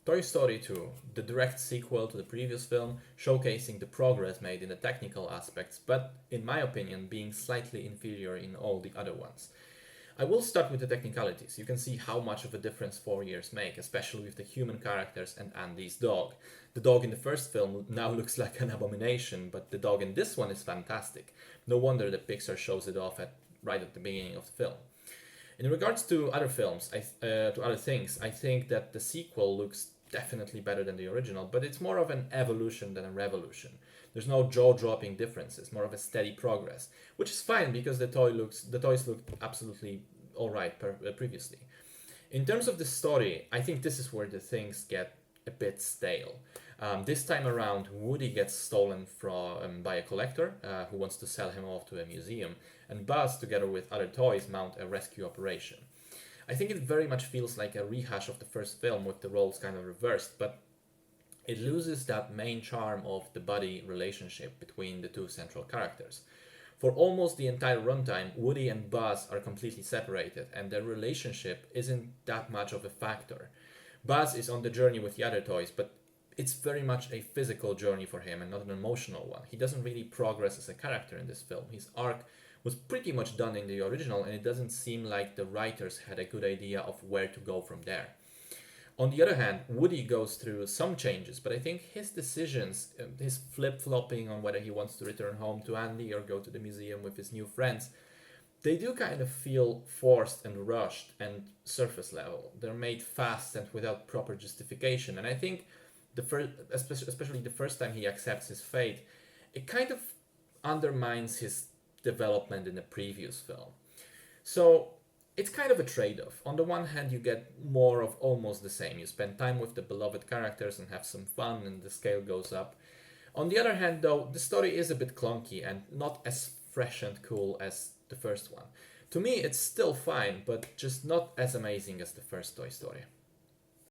Toy Story 2, the direct sequel to the previous film, showcasing the progress made in the technical aspects, but in my opinion, being slightly inferior in all the other ones. I will start with the technicalities. You can see how much of a difference 4 years make, especially with the human characters and Andy's dog. The dog in the first film now looks like an abomination, but the dog in this one is fantastic. No wonder that Pixar shows it off right at the beginning of the film. In regards to other films, to other things, I think that the sequel looks definitely better than the original, but it's more of an evolution than a revolution. There's no jaw-dropping differences, more of a steady progress, which is fine because the toys looked absolutely all right previously. In terms of the story, I think this is where the things get a bit stale. This time around, Woody gets stolen by a collector who wants to sell him off to a museum, and Buzz, together with other toys, mount a rescue operation. I think it very much feels like a rehash of the first film with the roles kind of reversed, but it loses that main charm of the buddy relationship between the two central characters. For almost the entire runtime, Woody and Buzz are completely separated, and their relationship isn't that much of a factor. Buzz is on the journey with the other toys, but it's very much a physical journey for him and not an emotional one. He doesn't really progress as a character in this film. His arc was pretty much done in the original, and it doesn't seem like the writers had a good idea of where to go from there. On the other hand, Woody goes through some changes, but I think his decisions, his flip-flopping on whether he wants to return home to Andy or go to the museum with his new friends, they do kind of feel forced and rushed and surface level. They're made fast and without proper justification, and I think especially the first time he accepts his fate, it kind of undermines his development in the previous film. So it's kind of a trade-off. On the one hand, you get more of almost the same. You spend time with the beloved characters and have some fun, and the scale goes up. On the other hand, though, the story is a bit clunky and not as fresh and cool as the first one. To me, it's still fine, but just not as amazing as the first Toy Story.